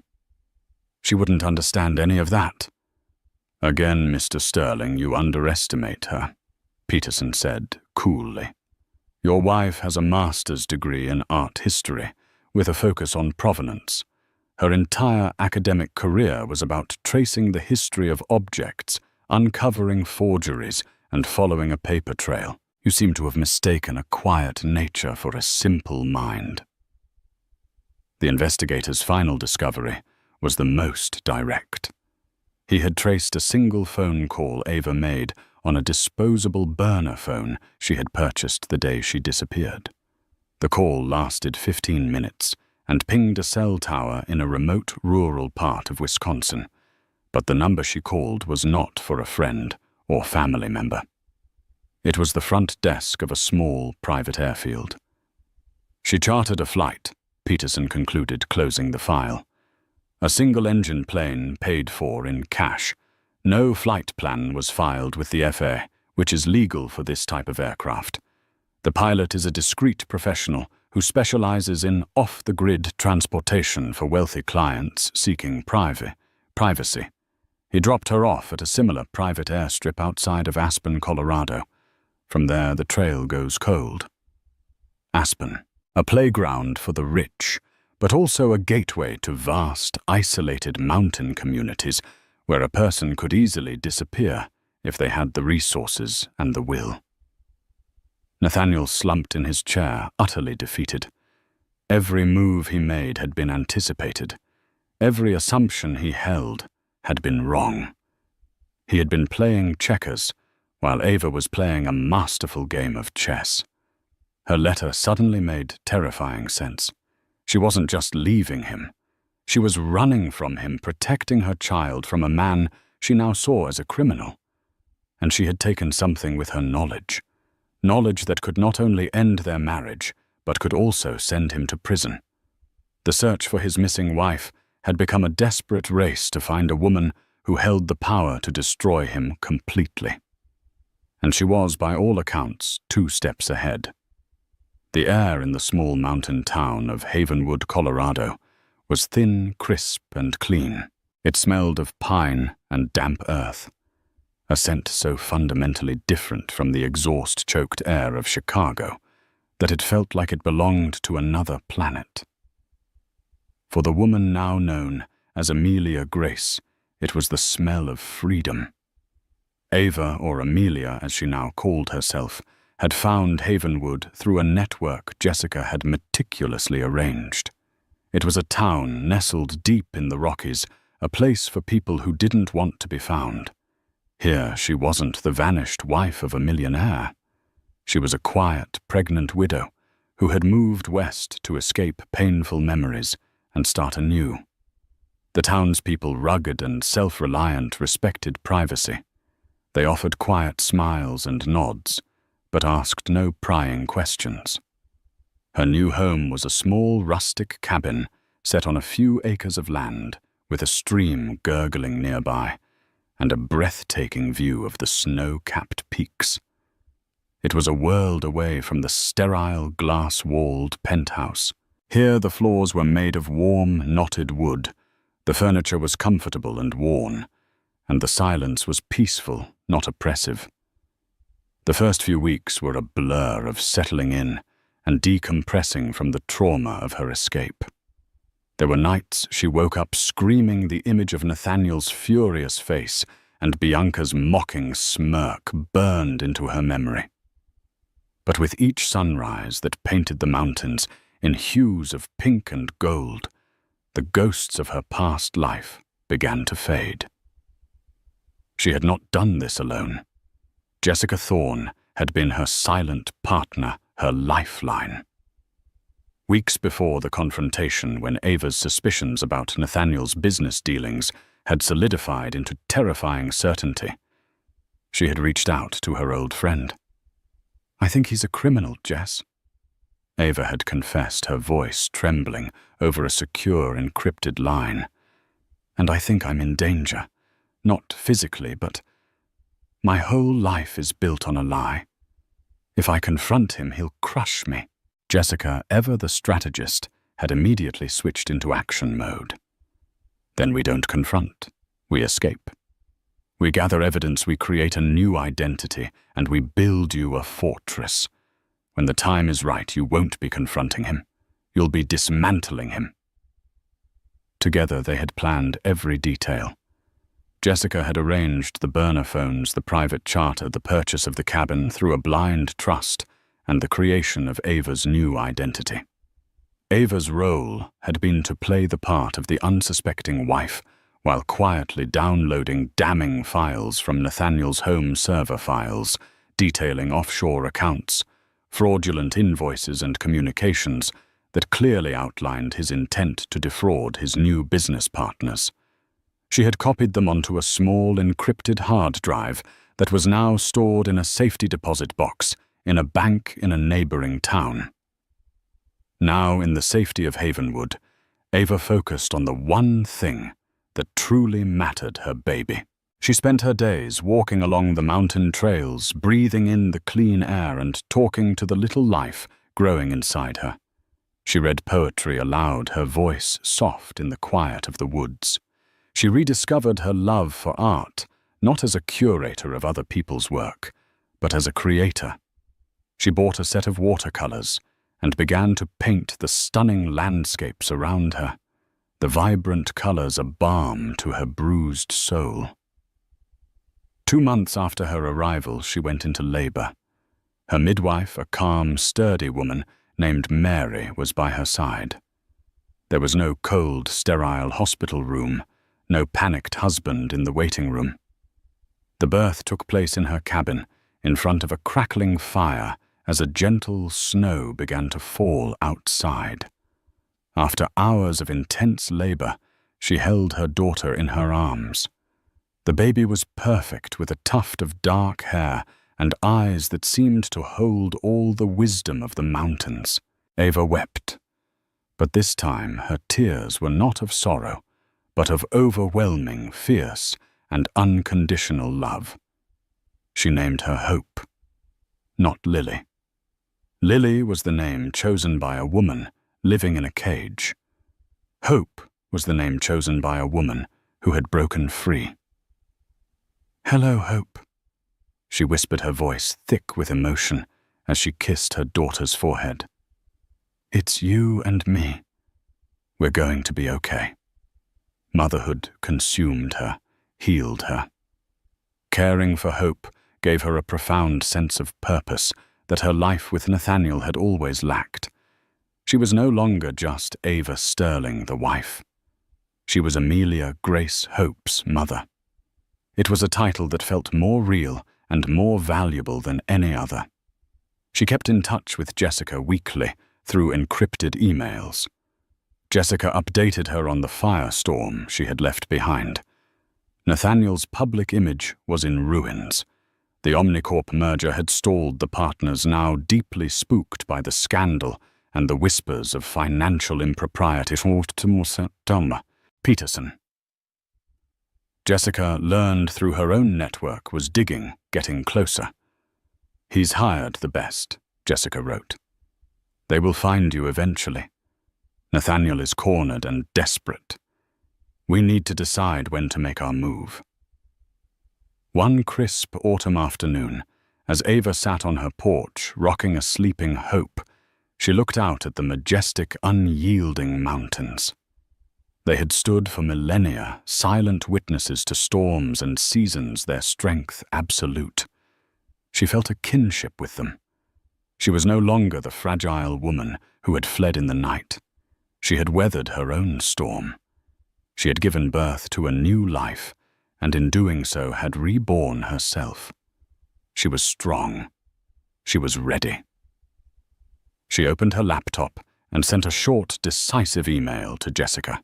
"She wouldn't understand any of that." "Again, Mr. Sterling, you underestimate her," Peterson said coolly. "Your wife has a master's degree in art history, with a focus on provenance. Her entire academic career was about tracing the history of objects, uncovering forgeries, and following a paper trail. You seem to have mistaken a quiet nature for a simple mind." The investigator's final discovery was the most direct. He had traced a single phone call Ava made on a disposable burner phone she had purchased the day she disappeared. The call lasted 15 minutes and pinged a cell tower in a remote rural part of Wisconsin, but the number she called was not for a friend or family member. It was the front desk of a small private airfield. "She chartered a flight," Peterson concluded, closing the file. "A single-engine plane paid for in cash. No flight plan was filed with the FAA, which is legal for this type of aircraft. The pilot is a discreet professional who specializes in off-the-grid transportation for wealthy clients seeking privacy. He dropped her off at a similar private airstrip outside of Aspen, Colorado. From there, the trail goes cold." Aspen, a playground for the rich, but also a gateway to vast, isolated mountain communities where a person could easily disappear if they had the resources and the will. Nathaniel slumped in his chair, utterly defeated. Every move he made had been anticipated. Every assumption he held had been wrong. He had been playing checkers, while Ava was playing a masterful game of chess. Her letter suddenly made terrifying sense. She wasn't just leaving him. She was running from him, protecting her child from a man she now saw as a criminal. And she had taken something with her knowledge that could not only end their marriage, but could also send him to prison. The search for his missing wife had become a desperate race to find a woman who held the power to destroy him completely. And she was, by all accounts, 2 steps ahead. The air in the small mountain town of Havenwood, Colorado, was thin, crisp, and clean. It smelled of pine and damp earth, a scent so fundamentally different from the exhaust-choked air of Chicago that it felt like it belonged to another planet. For the woman now known as Amelia Grace, it was the smell of freedom. Ava, or Amelia as she now called herself, had found Havenwood through a network Jessica had meticulously arranged. It was a town nestled deep in the Rockies, a place for people who didn't want to be found. Here she wasn't the vanished wife of a millionaire. She was a quiet, pregnant widow who had moved west to escape painful memories and start anew. The townspeople, rugged and self-reliant, respected privacy. They offered quiet smiles and nods, but asked no prying questions. Her new home was a small rustic cabin set on a few acres of land, with a stream gurgling nearby, and a breathtaking view of the snow-capped peaks. It was a world away from the sterile, glass-walled penthouse. Here the floors were made of warm, knotted wood, the furniture was comfortable and worn, and the silence was peaceful, not oppressive. The first few weeks were a blur of settling in and decompressing from the trauma of her escape. There were nights she woke up screaming the image of Nathaniel's furious face, and Bianca's mocking smirk burned into her memory. But with each sunrise that painted the mountains in hues of pink and gold, the ghosts of her past life began to fade. She had not done this alone. Jessica Thorne had been her silent partner, her lifeline. Weeks before the confrontation, when Ava's suspicions about Nathaniel's business dealings had solidified into terrifying certainty, she had reached out to her old friend. "I think he's a criminal, Jess." Ava had confessed, her voice trembling over a secure, encrypted line. "And I think I'm in danger. Not physically, but my whole life is built on a lie. If I confront him, he'll crush me." Jessica, ever the strategist, had immediately switched into action mode. "Then we don't confront. We escape. We gather evidence, we create a new identity, and we build you a fortress. When the time is right, you won't be confronting him. You'll be dismantling him." Together they had planned every detail. Jessica had arranged the burner phones, the private charter, the purchase of the cabin through a blind trust, and the creation of Ava's new identity. Ava's role had been to play the part of the unsuspecting wife while quietly downloading damning files from Nathaniel's home server files, detailing offshore accounts, fraudulent invoices and communications that clearly outlined his intent to defraud his new business partners. She had copied them onto a small encrypted hard drive that was now stored in a safety deposit box in a bank in a neighboring town. Now, in the safety of Havenwood, Ava focused on the one thing that truly mattered: her baby. She spent her days walking along the mountain trails, breathing in the clean air and talking to the little life growing inside her. She read poetry aloud, her voice soft in the quiet of the woods. She rediscovered her love for art, not as a curator of other people's work, but as a creator. She bought a set of watercolors and began to paint the stunning landscapes around her, the vibrant colors a balm to her bruised soul. 2 months after her arrival, she went into labor. Her midwife, a calm, sturdy woman named Mary, was by her side. There was no cold, sterile hospital room, no panicked husband in the waiting room. The birth took place in her cabin, in front of a crackling fire, as a gentle snow began to fall outside. After hours of intense labor, she held her daughter in her arms. The baby was perfect, with a tuft of dark hair and eyes that seemed to hold all the wisdom of the mountains. Ava wept, but this time her tears were not of sorrow, but of overwhelming, fierce, and unconditional love. She named her Hope, not Lily. Lily was the name chosen by a woman living in a cage. Hope was the name chosen by a woman who had broken free. "Hello, Hope," she whispered, her voice thick with emotion as she kissed her daughter's forehead. "It's you and me. We're going to be okay." Motherhood consumed her, healed her. Caring for Hope gave her a profound sense of purpose, that her life with Nathaniel had always lacked. She was no longer just Ava Sterling, the wife. She was Amelia Grace Hope's mother. It was a title that felt more real and more valuable than any other. She kept in touch with Jessica weekly through encrypted emails. Jessica updated her on the firestorm she had left behind. Nathaniel's public image was in ruins. The Omnicorp merger had stalled the partners, now deeply spooked by the scandal and the whispers of financial impropriety. Peterson. Jessica learned through her own network was digging, getting closer. "He's hired the best," Jessica wrote. "They will find you eventually. Nathaniel is cornered and desperate. We need to decide when to make our move." One crisp autumn afternoon, as Ava sat on her porch, rocking a sleeping Hope, she looked out at the majestic, unyielding mountains. They had stood for millennia, silent witnesses to storms and seasons, their strength absolute. She felt a kinship with them. She was no longer the fragile woman who had fled in the night. She had weathered her own storm. She had given birth to a new life, and in doing so had reborn herself. She was strong. She was ready. She opened her laptop and sent a short, decisive email to Jessica.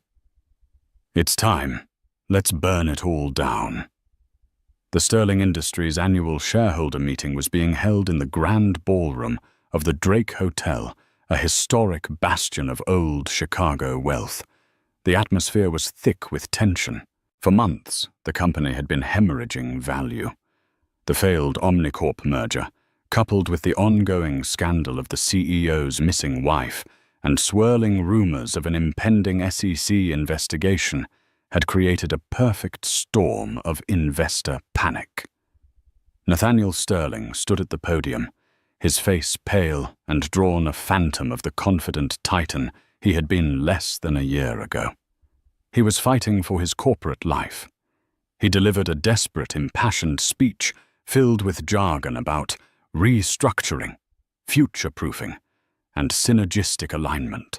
"It's time. Let's burn it all down." The Sterling Industries annual shareholder meeting was being held in the grand ballroom of the Drake Hotel, a historic bastion of old Chicago wealth. The atmosphere was thick with tension. For months, the company had been hemorrhaging value. The failed Omnicorp merger, coupled with the ongoing scandal of the CEO's missing wife and swirling rumors of an impending SEC investigation, had created a perfect storm of investor panic. Nathaniel Sterling stood at the podium, his face pale and drawn a phantom of the confident titan he had been less than a year ago. He was fighting for his corporate life. He delivered a desperate, impassioned speech filled with jargon about restructuring, future-proofing, and synergistic alignment.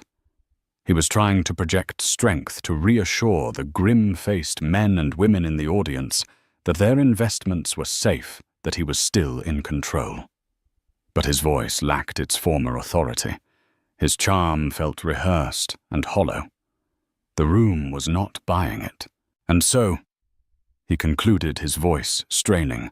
He was trying to project strength to reassure the grim-faced men and women in the audience that their investments were safe, that he was still in control. But his voice lacked its former authority. His charm felt rehearsed and hollow. The room was not buying it. And so, he concluded, his voice straining,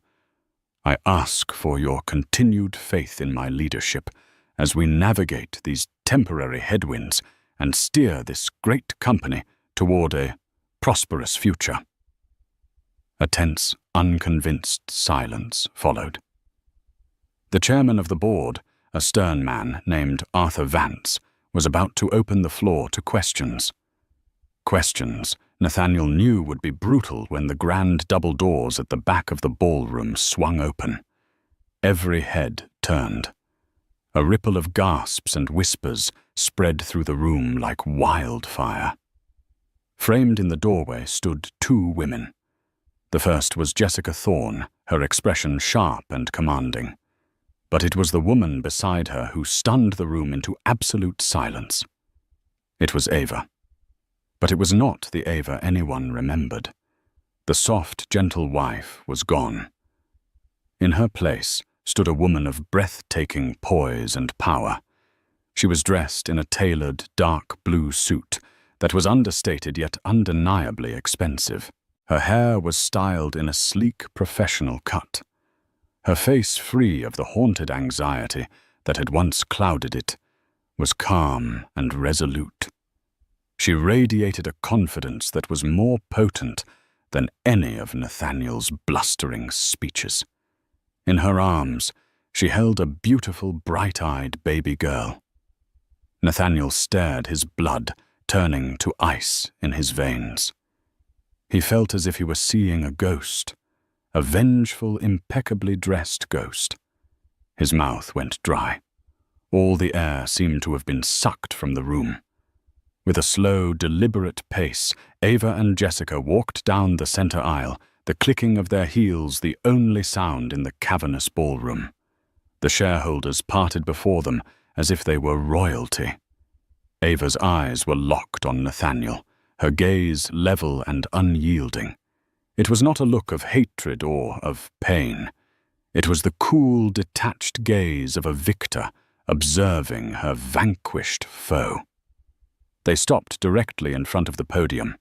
"I ask for your continued faith in my leadership as we navigate these temporary headwinds and steer this great company toward a prosperous future." A tense, unconvinced silence followed. The chairman of the board, a stern man named Arthur Vance, was about to open the floor to questions. Questions Nathaniel knew would be brutal when the grand double doors at the back of the ballroom swung open. Every head turned. A ripple of gasps and whispers spread through the room like wildfire. Framed in the doorway stood two women. The first was Jessica Thorne, her expression sharp and commanding. But it was the woman beside her who stunned the room into absolute silence. It was Ava. But it was not the Ava anyone remembered. The soft, gentle wife was gone. In her place stood a woman of breathtaking poise and power. She was dressed in a tailored, dark blue suit that was understated yet undeniably expensive. Her hair was styled in a sleek, professional cut. Her face, free of the haunted anxiety that had once clouded it, was calm and resolute. She radiated a confidence that was more potent than any of Nathaniel's blustering speeches. In her arms, she held a beautiful, bright-eyed baby girl. Nathaniel stared, his blood turning to ice in his veins. He felt as if he were seeing a ghost, a vengeful, impeccably dressed ghost. His mouth went dry. All the air seemed to have been sucked from the room. With a slow, deliberate pace, Ava and Jessica walked down the center aisle, the clicking of their heels the only sound in the cavernous ballroom. The shareholders parted before them as if they were royalty. Ava's eyes were locked on Nathaniel, her gaze level and unyielding. It was not a look of hatred or of pain. It was the cool, detached gaze of a victor observing her vanquished foe. They stopped directly in front of the podium.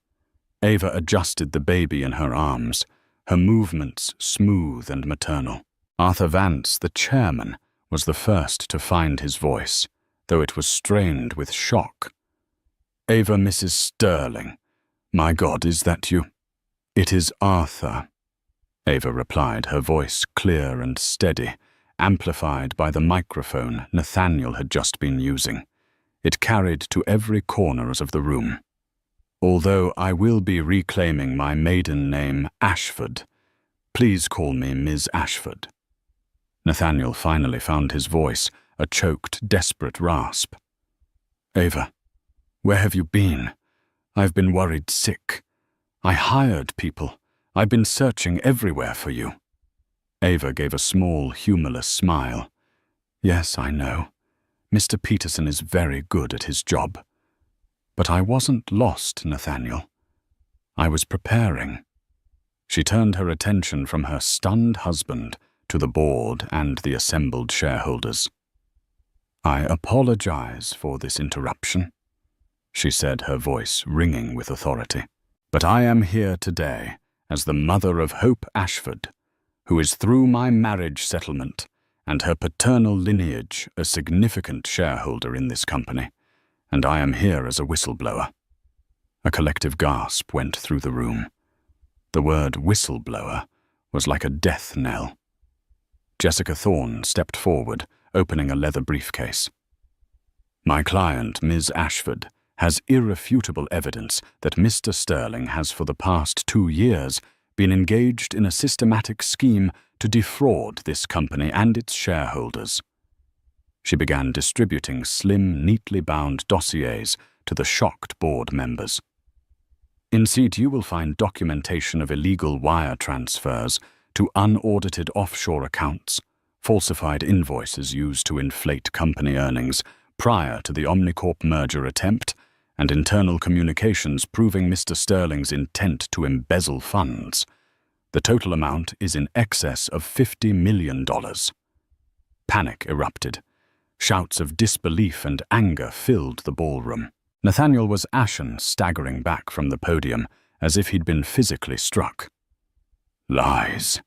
Ava adjusted the baby in her arms, her movements smooth and maternal. Arthur Vance, the chairman, was the first to find his voice, though it was strained with shock. "Ava, Mrs. Sterling. My God, is that you?" "It is Arthur," Ava replied, her voice clear and steady, amplified by the microphone Nathaniel had just been using. It carried to every corner of the room. "Although I will be reclaiming my maiden name, Ashford, please call me Ms. Ashford." Nathaniel finally found his voice, a choked, desperate rasp. "Ava, where have you been? I've been worried sick. I hired people. I've been searching everywhere for you." Ava gave a small, humorless smile. "Yes, I know. Mr. Peterson is very good at his job. But I wasn't lost, Nathaniel. I was preparing." She turned her attention from her stunned husband to the board and the assembled shareholders. "I apologize for this interruption," she said, her voice ringing with authority. "But I am here today as the mother of Hope Ashford, who is through my marriage settlement and her paternal lineage a significant shareholder in this company, and I am here as a whistleblower." A collective gasp went through the room. The word whistleblower was like a death knell. Jessica Thorne stepped forward, opening a leather briefcase. "My client, Ms. Ashford, has irrefutable evidence that Mr. Sterling has for the past 2 years been engaged in a systematic scheme to defraud this company and its shareholders." She began distributing slim, neatly bound dossiers to the shocked board members. "In seat you will find documentation of illegal wire transfers to unaudited offshore accounts, falsified invoices used to inflate company earnings prior to the Omnicorp merger attempt, and internal communications proving Mr. Sterling's intent to embezzle funds. The total amount is in excess of $50 million. Panic erupted. Shouts of disbelief and anger filled the ballroom. Nathaniel was ashen, staggering back from the podium, as if he'd been physically struck. "Lies,"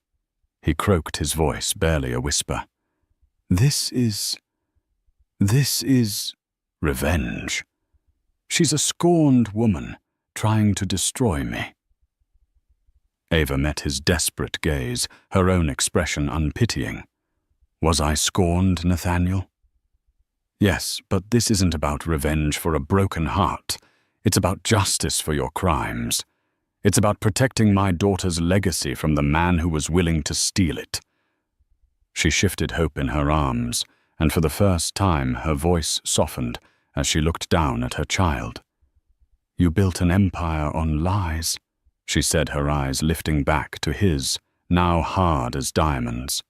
he croaked, his voice barely a whisper. This is revenge. She's a scorned woman, trying to destroy me." Ava met his desperate gaze, her own expression unpitying. "Was I scorned, Nathaniel?" "Yes, but this isn't about revenge for a broken heart. It's about justice for your crimes. It's about protecting my daughter's legacy from the man who was willing to steal it." She shifted Hope in her arms, and for the first time her voice softened as she looked down at her child. "You built an empire on lies," she said, her eyes lifting back to his, now hard as diamonds.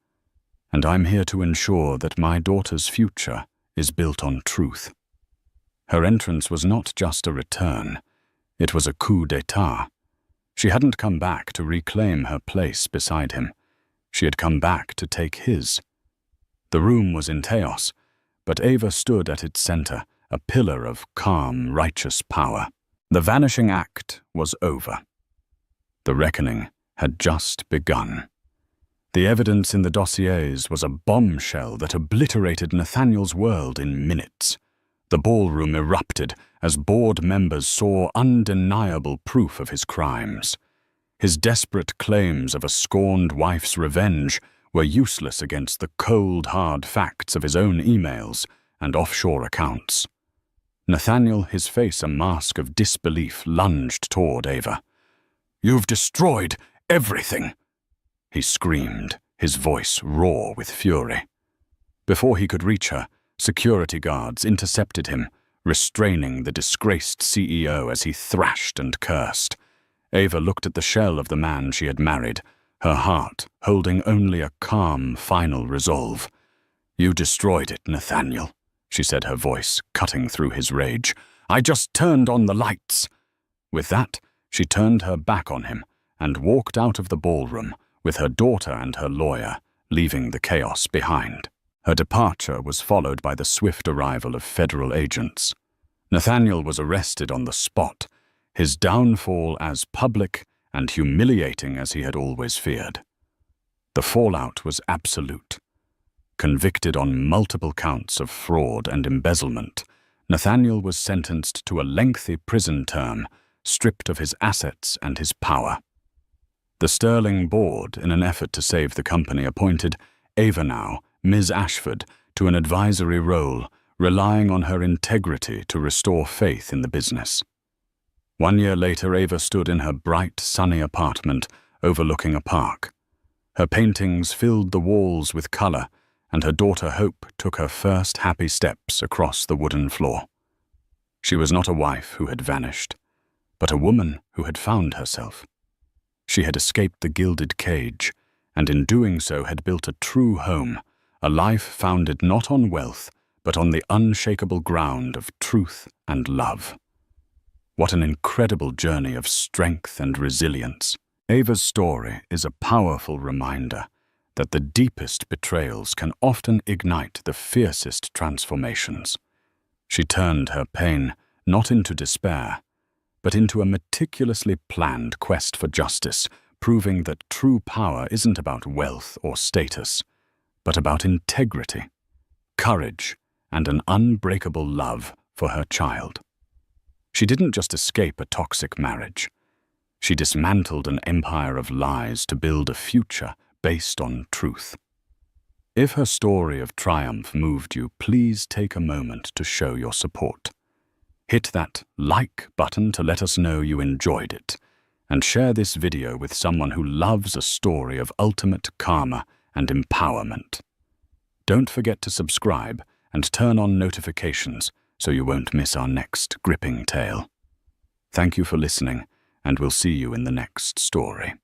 "And I'm here to ensure that my daughter's future is built on truth." Her entrance was not just a return, it was a coup d'etat. She hadn't come back to reclaim her place beside him. She had come back to take his. The room was in chaos, but Ava stood at its center, a pillar of calm, righteous power. The vanishing act was over. The reckoning had just begun. The evidence in the dossiers was a bombshell that obliterated Nathaniel's world in minutes. The ballroom erupted as board members saw undeniable proof of his crimes. His desperate claims of a scorned wife's revenge were useless against the cold, hard facts of his own emails and offshore accounts. Nathaniel, his face a mask of disbelief, lunged toward Ava. "You've destroyed everything!" he screamed, his voice raw with fury. Before he could reach her, security guards intercepted him, restraining the disgraced CEO as he thrashed and cursed. Ava looked at the shell of the man she had married, her heart holding only a calm, final resolve. "You destroyed it, Nathaniel," she said, her voice cutting through his rage. "I just turned on the lights." With that, she turned her back on him and walked out of the ballroom with her daughter and her lawyer, leaving the chaos behind. Her departure was followed by the swift arrival of federal agents. Nathaniel was arrested on the spot, his downfall as public and humiliating as he had always feared. The fallout was absolute. Convicted on multiple counts of fraud and embezzlement, Nathaniel was sentenced to a lengthy prison term, stripped of his assets and his power. The Sterling board, in an effort to save the company, appointed Ava, now Ms. Ashford, to an advisory role, relying on her integrity to restore faith in the business. 1 year later, Ava stood in her bright, sunny apartment overlooking a park. Her paintings filled the walls with color, and her daughter Hope took her first happy steps across the wooden floor. She was not a wife who had vanished, but a woman who had found herself. She had escaped the gilded cage, and in doing so had built a true home, a life founded not on wealth, but on the unshakable ground of truth and love. What an incredible journey of strength and resilience. Ava's story is a powerful reminder that the deepest betrayals can often ignite the fiercest transformations. She turned her pain not into despair, but into a meticulously planned quest for justice, proving that true power isn't about wealth or status, but about integrity, courage, and an unbreakable love for her child. She didn't just escape a toxic marriage. She dismantled an empire of lies to build a future based on truth. If her story of triumph moved you, please take a moment to show your support. Hit that like button to let us know you enjoyed it, and share this video with someone who loves a story of ultimate karma and empowerment. Don't forget to subscribe and turn on notifications so you won't miss our next gripping tale. Thank you for listening, and we'll see you in the next story.